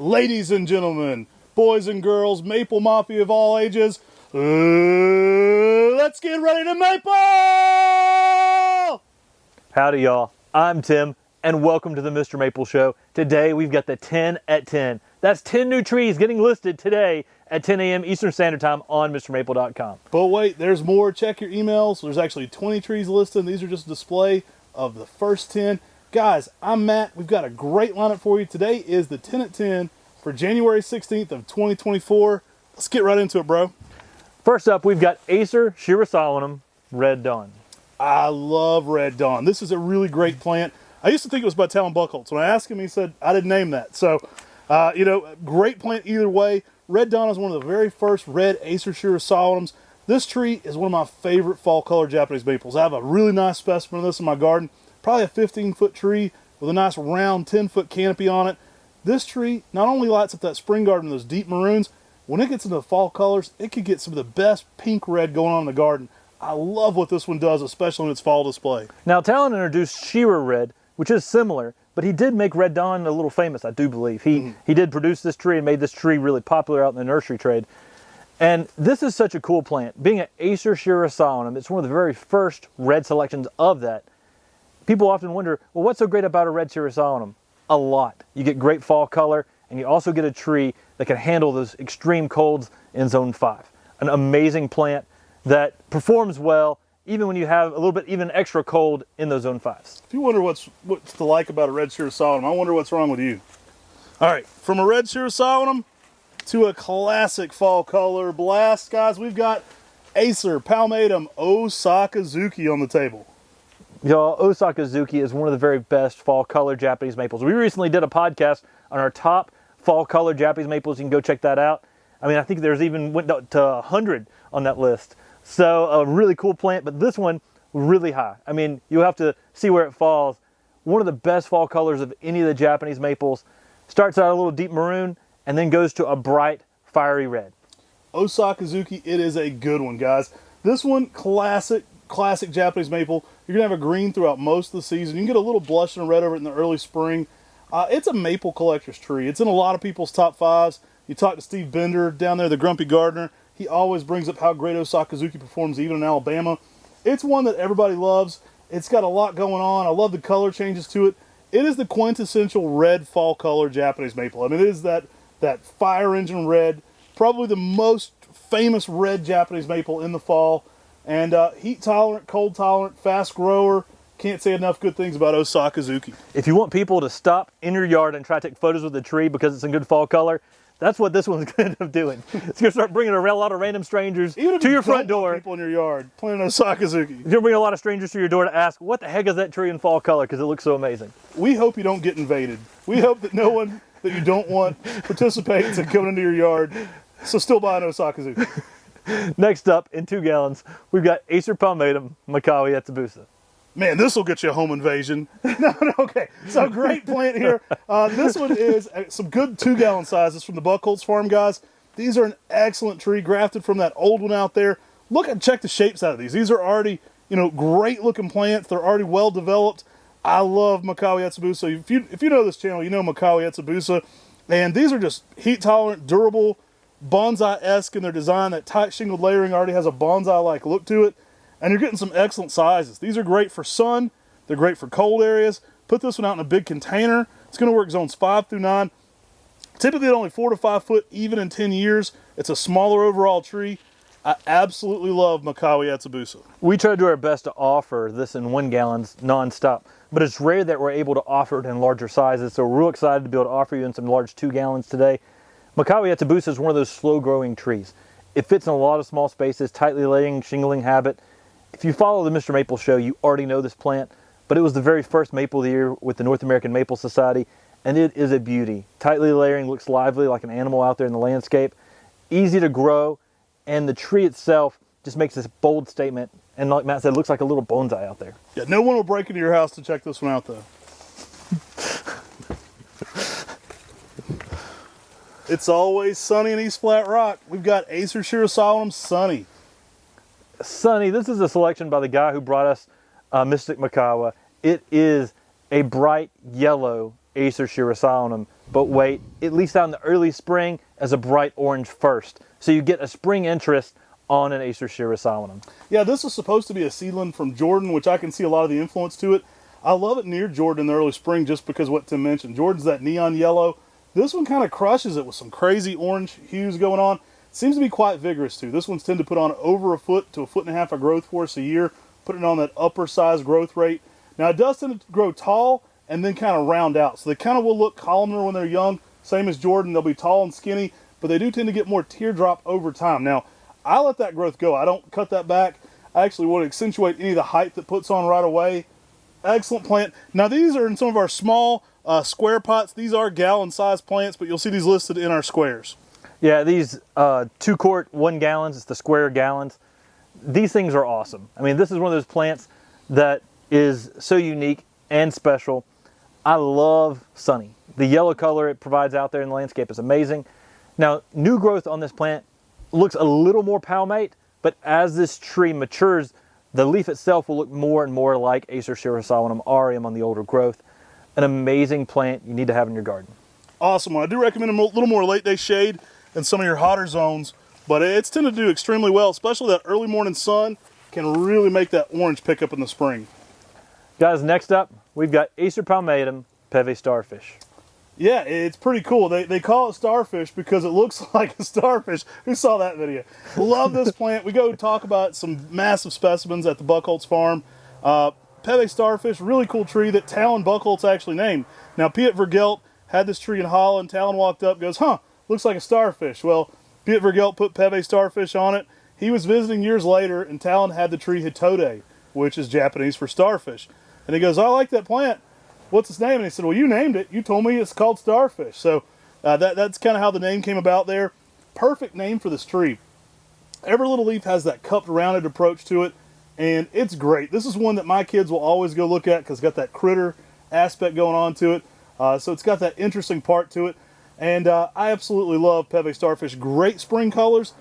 Ladies and gentlemen, boys and girls, Maple Mafia of all ages, let's get ready to maple! Howdy y'all, I'm Tim, and welcome to the Mr. Maple Show. Today we've got the 10 at 10. That's 10 new trees getting listed today at 10 a.m. Eastern Standard Time on MrMaple.com. But wait, there's more. Check your emails. There's actually 20 trees listed. These are just a display of the first 10. Guys, I'm Matt. We've got a great lineup for you. Today is the 10 at 10 for January 16th of 2024. Let's get right into it, bro. First up, we've got Acer shirasawanum Red Dawn. I love Red Dawn. This is a really great plant. I used to think it was by Talon Buchholz. When I asked him, he said, I didn't name that. So, great plant either way. Red Dawn is one of the very first red Acer shirasawanums. This tree is one of my favorite fall color Japanese maples. I have a really nice specimen of this in my garden. Probably a 15-foot tree with a nice round 10-foot canopy on it. This tree not only lights up that spring garden in those deep maroons, when it gets into the fall colors, it could get some of the best pink red going on in the garden. I love what this one does, especially in its fall display. Now, Talon introduced Shira Red, which is similar, but he did make Red Dawn a little famous, I do believe. He did produce this tree and made this tree really popular out in the nursery trade. And this is such a cool plant. Being an Acer shirasawanum, it's one of the very first red selections of that. People often wonder, well, what's so great about a red shirasawanum? A lot. You get great fall color, and you also get a tree that can handle those extreme colds in zone 5. An amazing plant that performs well even when you have a little bit even extra cold in those zone 5s. If you wonder what's to like about a red shirasawanum, I wonder what's wrong with you. All right, from a red shirasawanum to a classic fall color blast, guys, we've got Acer palmatum Osakazuki on the table. Y'all, Osakazuki is one of the very best fall color Japanese maples. We recently did a podcast on our top fall color Japanese maples. You can go check that out. I mean, I think there's even went up to 100 on that list. So a really cool plant, but this one really high. I mean, you'll have to see where it falls. One of the best fall colors of any of the Japanese maples. Starts out a little deep maroon and then goes to a bright, fiery red. Osakazuki, it is a good one, guys. This one, classic Japanese maple. You're going to have a green throughout most of the season. You can get a little blush and red over it in the early spring. It's a maple collector's tree. It's in a lot of people's top 5s. You talk to Steve Bender down there, the Grumpy Gardener. He always brings up how great Osakazuki performs even in Alabama. It's one that everybody loves. It's got a lot going on. I love the color changes to it. It is the quintessential red fall color Japanese maple. I mean, it is that fire engine red, probably the most famous red Japanese maple in the fall. And heat tolerant, cold tolerant, fast grower. Can't say enough good things about Osakazuki. If you want people to stop in your yard and try to take photos with the tree because it's in good fall color, that's what this one's going to end up doing. It's going to start bringing a lot of random strangers to your front door. People in your yard planting Osakazuki. You're going to bring a lot of strangers to your door to ask, what the heck is that tree in fall color? Because it looks so amazing. We hope you don't get invaded. We hope that no one that you don't want participates in coming into your yard. So still buy an Osakazuki. Next up, in 2 gallons, we've got Acer palmatum Mikawa yatsubusa. Man, this will get you a home invasion. No, okay. So great plant here. This one is some good 2-gallon sizes from the Buchholz farm, guys. These are an excellent tree grafted from that old one out there. Look and check the shapes out of these. These are already, great looking plants. They're already well developed. I love Mikawa yatsubusa. If you know this channel, you know Mikawa yatsubusa. And these are just heat tolerant, durable, bonsai-esque in their design. That tight shingled layering already has a bonsai-like look to it. And you're getting some excellent sizes. These are great for sun. They're great for cold areas. Put this one out in a big container. It's going to work zones 5 through 9. Typically at only 4 to 5 foot, even in 10 years. It's a smaller overall tree. I absolutely love Mikawa yatsubusa. We try to do our best to offer this in 1 gallons nonstop, but it's rare that we're able to offer it in larger sizes. So we're real excited to be able to offer you in some large 2 gallons today. Mikawa yatsubusa is one of those slow-growing trees. It fits in a lot of small spaces, tightly laying, shingling habit. If you follow the Mr. Maple Show, you already know this plant, but it was the very first maple of the year with the North American Maple Society, and it is a beauty. Tightly layering, looks lively like an animal out there in the landscape, easy to grow, and the tree itself just makes this bold statement, and like Matt said, it looks like a little bonsai out there. Yeah, no one will break into your house to check this one out, though. It's always sunny in East Flat Rock. We've got Acer shirasawanum Sunny. Sunny, this is a selection by the guy who brought us Mystic Mikawa. It is a bright yellow Acer shirasawanum, but wait, at least out in the early spring, as a bright orange first. So you get a spring interest on an Acer shirasawanum. Yeah, this is supposed to be a seedling from Jordan, which I can see a lot of the influence to it. I love it near Jordan in the early spring just because of what Tim mentioned. Jordan's that neon yellow. This one kind of crushes it with some crazy orange hues going on. Seems to be quite vigorous too. This one's tend to put on over a foot to a foot and a half of growth for us a year, putting on that upper size growth rate. Now it does tend to grow tall and then kind of round out. So they kind of will look columnar when they're young, same as Jordan. They'll be tall and skinny, but they do tend to get more teardrop over time. Now, I let that growth go. I don't cut that back. I actually want to accentuate any of the height that puts on right away. Excellent plant. Now these are in some of our small square pots. These are gallon size plants, but you'll see these listed in our squares. Yeah, these 2 quart, 1 gallons, it's the square gallons. These things are awesome. I mean, this is one of those plants that is so unique and special. I love Sunny. The yellow color it provides out there in the landscape is amazing. Now, new growth on this plant looks a little more palmate, but as this tree matures, the leaf itself will look more and more like Acer shirasawanum aureum on the older growth. An amazing plant you need to have in your garden. Awesome one. I do recommend a little more late day shade in some of your hotter zones, but it's tended to do extremely well, especially that early morning sun can really make that orange pick up in the spring. Guys, next up, we've got Acer palmatum Peve Starfish. Yeah, it's pretty cool. They call it starfish because it looks like a starfish. Who saw that video? Love this plant. We go talk about some massive specimens at the Buchholz farm. Peve Starfish, really cool tree that Talon Buchholz actually named. Now, Piet Vergelt had this tree in Holland. Talon walked up, goes, huh, looks like a starfish. Well, Piet Vergelt put Peve Starfish on it. He was visiting years later, and Talon had the tree Hitode, which is Japanese for starfish. And he goes, I like that plant. What's its name? And he said, well, you named it. You told me it's called starfish. So that's kind of how the name came about there. Perfect name for this tree. Every little leaf has that cupped, rounded approach to it, and it's great. This is one that my kids will always go look at because it's got that critter aspect going on to it. So it's got that interesting part to it. And I absolutely love Peve Starfish. Great spring colors,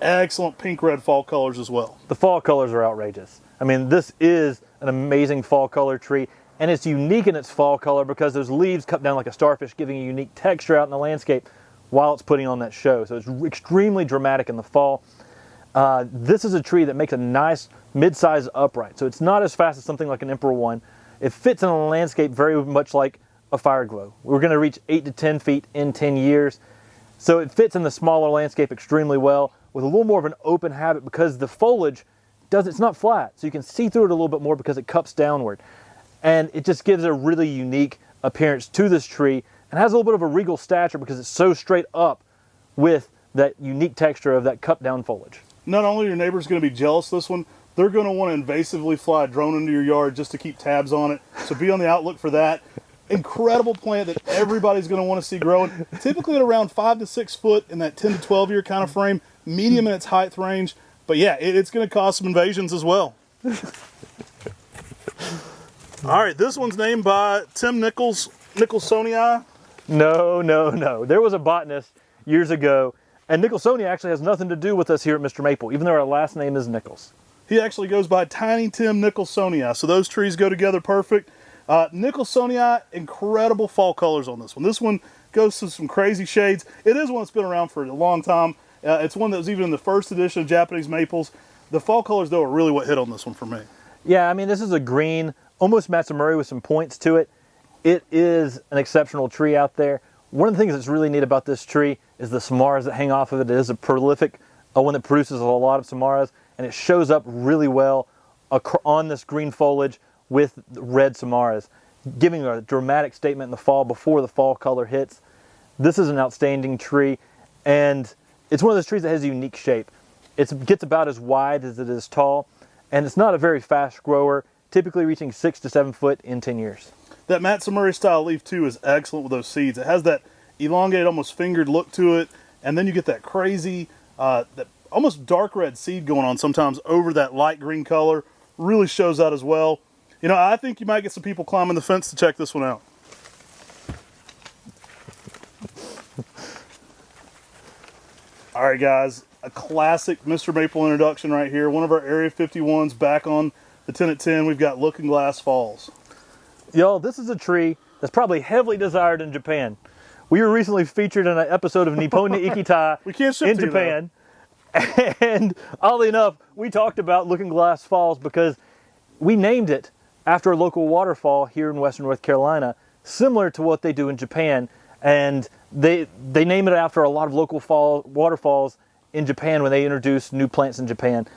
excellent pink-red fall colors as well. The fall colors are outrageous. I mean, this is an amazing fall color tree, and it's unique in its fall color because those leaves cut down like a starfish, giving a unique texture out in the landscape while it's putting on that show. So it's extremely dramatic in the fall. This is a tree that makes a nice mid-sized upright. So it's not as fast as something like an Emperor One. It fits in a landscape very much like a fire glow. We're going to reach 8 to 10 feet in 10 years. So it fits in the smaller landscape extremely well with a little more of an open habit because the foliage it's not flat. So you can see through it a little bit more because it cups downward. And it just gives a really unique appearance to this tree and has a little bit of a regal stature because it's so straight up with that unique texture of that cup down foliage. Not only are your neighbors going to be jealous of this one, they're going to want to invasively fly a drone into your yard just to keep tabs on it. So be on the outlook for that. Incredible plant that everybody's going to want to see growing. Typically at around 5 to 6 foot in that 10 to 12 year kind of frame, medium in its height range. But yeah, it's going to cause some invasions as well. All right, this one's named by Tim Nickolsonii. No. There was a botanist years ago, and Nickolsonii actually has nothing to do with us here at Mr. Maple, even though our last name is Nichols. He actually goes by Tiny Tim Nickolsonii, so those trees go together perfect. Nickolsonii, incredible fall colors on this one. This one goes through some crazy shades. It is one that's been around for a long time. It's one that was even in the first edition of Japanese maples. The fall colors, though, are really what hit on this one for me. Yeah, I mean, this is a green, almost Matsumuri with some points to it. It is an exceptional tree out there. One of the things that's really neat about this tree is the samaras that hang off of it. It is a prolific one that produces a lot of samaras, and it shows up really well on this green foliage with red samaras, giving a dramatic statement in the fall before the fall color hits. This is an outstanding tree, and it's one of those trees that has a unique shape. It gets about as wide as it is tall, and it's not a very fast grower, typically reaching 6 to 7 foot in 10 years. That Matsumuri style leaf too is excellent with those seeds. It has that elongated, almost fingered look to it, and then you get that crazy, that almost dark red seed going on sometimes over that light green color. Really shows out as well. You know, I think you might get some people climbing the fence to check this one out. All right, guys, a classic Mr. Maple introduction right here. One of our Area 51s back on the 10 at 10. We've got Looking Glass Falls. Y'all, this is a tree that's probably heavily desired in Japan. We were recently featured in an episode of Nippon ni Ikitai We can't ship in to you, Japan. And oddly enough, we talked about Looking Glass Falls because we named it after a local waterfall here in Western North Carolina, similar to what they do in Japan. And they name it after a lot of local waterfalls in Japan when they introduce new plants in Japan.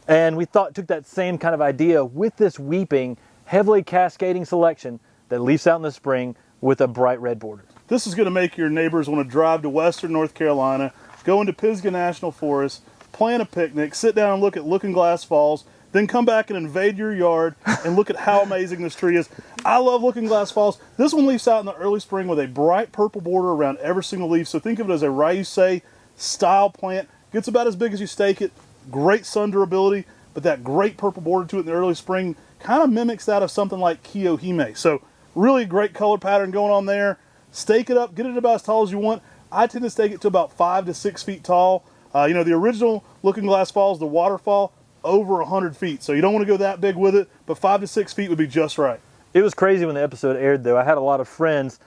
And we took that same kind of idea with this weeping, heavily cascading selection that leaves out in the spring with a bright red border. This is going to make your neighbors want to drive to Western North Carolina, go into Pisgah National Forest, plan a picnic, sit down and look at Looking Glass Falls, then come back and invade your yard and look at how amazing this tree is. I love Looking Glass Falls. This one leaves out in the early spring with a bright purple border around every single leaf. So think of it as a Ryusei style plant. Gets about as big as you stake it. Great sun durability, but that great purple border to it in the early spring kind of mimics that of something like Kiyohime. So really great color pattern going on there. Stake it up, get it about as tall as you want. I tend to stake it to about 5 to 6 feet tall. You know, the original Looking Glass Falls, the waterfall, over 100 feet. So you don't want to go that big with it, but 5 to 6 feet would be just right. It was crazy when the episode aired, though. I had a lot of friends,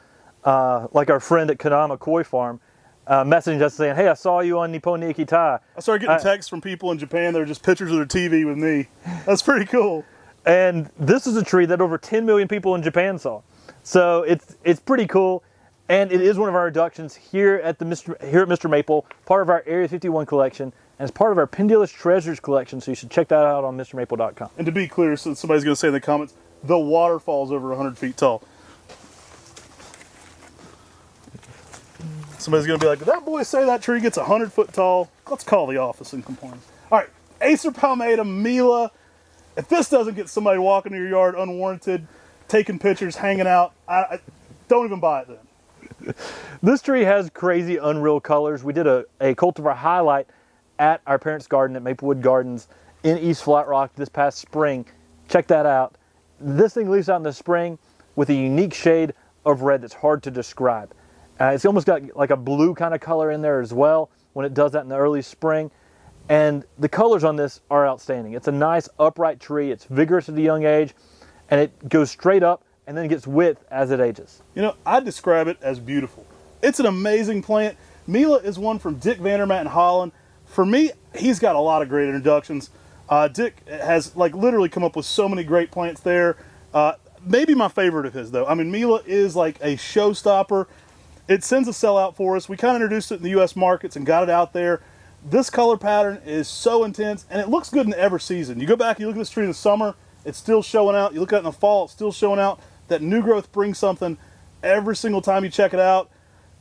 like our friend at Kanama Koi Farm, messaging us saying, "Hey, I saw you on Nippon ni Ikitai." I started getting texts from people in Japan that are just pictures of their TV with me. That's pretty cool. And this is a tree that over 10 million people in Japan saw. So it's pretty cool. And it is one of our introductions here at Mr. Maple, part of our Area 51 collection, and it's part of our Pendulous Treasures collection, so you should check that out on MrMaple.com. And to be clear, so somebody's going to say in the comments, the waterfall's over 100 feet tall. Somebody's going to be like, did that boy say that tree gets 100 foot tall? Let's call the office and complain. All right, Acer palmatum, Mila. If this doesn't get somebody walking to your yard unwarranted, taking pictures, hanging out, I don't even buy it then. This tree has crazy, unreal colors. We did a cultivar highlight at our parents' garden at Maplewood Gardens in East Flat Rock this past spring. Check that out. This thing leaves out in the spring with a unique shade of red that's hard to describe. It's almost got like a blue kind of color in there as well when it does that in the early spring. And the colors on this are outstanding. It's a nice upright tree. It's vigorous at a young age, and it goes straight up and then gets width as it ages. You know, I describe it as beautiful. It's an amazing plant. Mila is one from Dick Vandermaat in Holland. For me, he's got a lot of great introductions. Dick has like literally come up with so many great plants there. Maybe my favorite of his though. I mean, Mila is like a showstopper. It sends a sellout for us. We kind of introduced it in the U.S. markets and got it out there. This color pattern is so intense, and it looks good in every season. You go back, you look at this tree in the summer, it's still showing out. You look at it in the fall, it's still showing out. That new growth brings something every single time you check it out.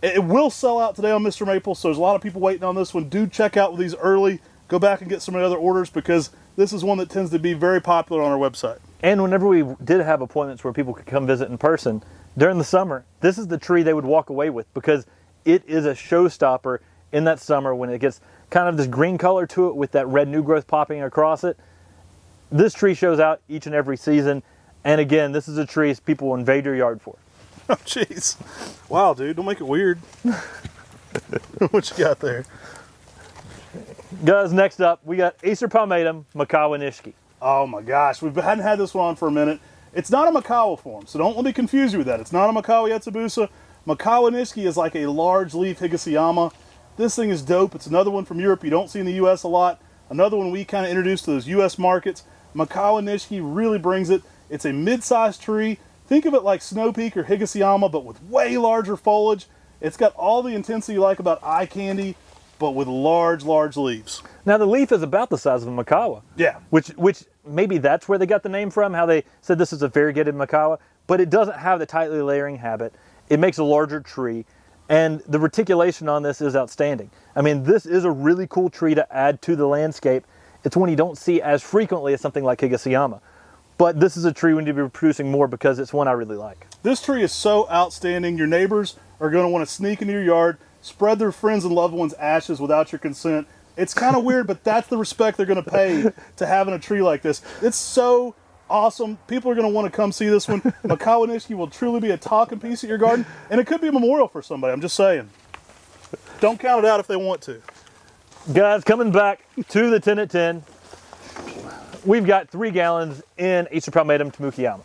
It will sell out today on Mr. Maple, so there's a lot of people waiting on this one. Do check out with these early. Go back and get some of the other orders because this is one that tends to be very popular on our website. And whenever we did have appointments where people could come visit in person during the summer, this is the tree they would walk away with because it is a showstopper in that summer when it gets kind of this green color to it with that red new growth popping across it. This tree shows out each and every season. And again, this is a tree people will invade your yard for. Oh, jeez. Wow, dude, don't make it weird. What you got there? Guys, next up, we got Acer palmatum, Mikawa Nishi. Oh my gosh, we hadn't had this one on for a minute. It's not a Mikawa form, so don't let me confuse you with that. It's not a Mikawa yatsubusa. Mikawa Nishi is like a large leaf Higasiyama. This thing is dope. It's another one from Europe you don't see in the U.S. a lot. Another one we kind of introduced to those U.S. markets. Mikawa Nishi really brings it. It's a mid-sized tree. Think of it like Snow Peak or Higasiyama, but with way larger foliage. It's got all the intensity you like about eye candy, but with large, large leaves. Now the leaf is about the size of a Mikawa. Yeah. Which maybe that's where they got the name from, how they said this is a variegated Mikawa, but it doesn't have the tightly layering habit. It makes a larger tree, and the reticulation on this is outstanding. I mean, this is a really cool tree to add to the landscape. It's one you don't see as frequently as something like Higasiyama. But this is a tree we need to be producing more because it's one I really like. This tree is so outstanding. Your neighbors are going to want to sneak into your yard, spread their friends and loved ones' ashes without your consent. It's kind of weird, but that's the respect they're going to pay to having a tree like this. It's so awesome. People are going to want to come see this one. Mikawa Nishi will truly be a talking piece at your garden, and it could be a memorial for somebody. I'm just saying. Don't count it out if they want to. Guys, coming back to the 10 at 10. We've got 3 gallons in Acer palmatum Tamukeyama.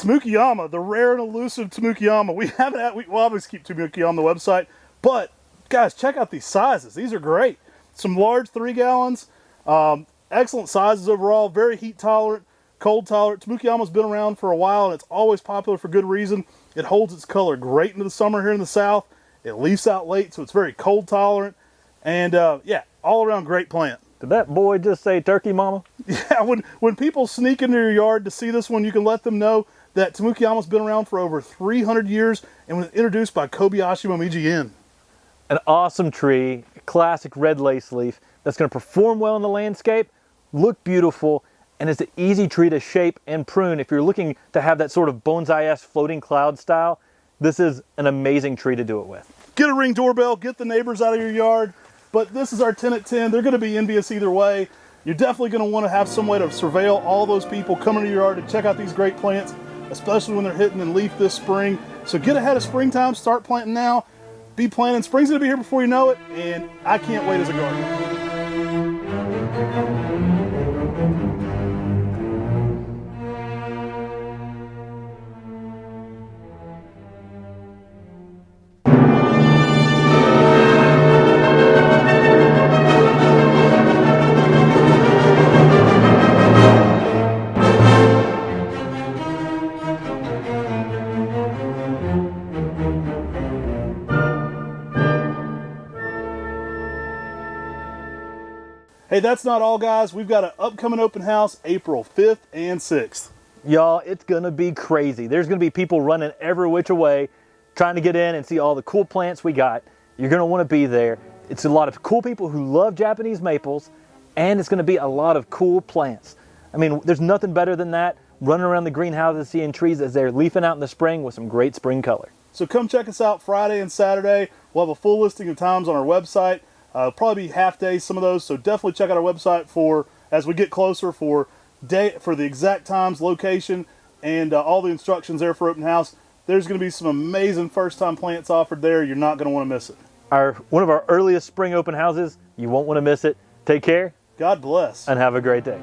Tamukeyama, the rare and elusive Tamukeyama. We haven't had, we'll obviously keep Tamukeyama on the website, but guys, check out these sizes. These are great. Some large 3 gallons, excellent sizes overall, very heat tolerant, cold tolerant. Tamukeyama's been around for a while and it's always popular for good reason. It holds its color great into the summer here in the South. It leaves out late, so it's very cold tolerant. And yeah, all around great plant. Did that boy just say turkey mama? Yeah, when people sneak into your yard to see this one, you can let them know that Tamukeyama's been around for over 300 years and was introduced by Kobayashi Momiji In. An awesome tree, classic red lace leaf that's going to perform well in the landscape, look beautiful, and it's an easy tree to shape and prune. If you're looking to have that sort of bonsai-esque floating cloud style, this is an amazing tree to do it with. Get a Ring doorbell, get the neighbors out of your yard, but this is our 10 at 10. They're going to be envious either way. You're definitely going to want to have some way to surveil all those people coming to your yard to check out these great plants, especially when they're hitting in leaf this spring. So get ahead of springtime, start planting now. Be planting. Spring's going to be here before you know it, and I can't wait as a gardener. Hey, that's not all, guys. We've got an upcoming open house April 5th and 6th. Y'all, it's going to be crazy. There's going to be people running every which way trying to get in and see all the cool plants we got. You're going to want to be there. It's a lot of cool people who love Japanese maples, and it's going to be a lot of cool plants. I mean, there's nothing better than that, running around the greenhouses seeing trees as they're leafing out in the spring with some great spring color. So come check us out Friday and Saturday. We'll have a full listing of times on our website. Probably be half days, some of those, so definitely check out our website for, as we get closer, for the exact times, location, and all the instructions there for open house. There's going to be some amazing first-time plants offered there. You're not going to want to miss it. One of our earliest spring open houses. You won't want to miss it. Take care. God bless. And have a great day.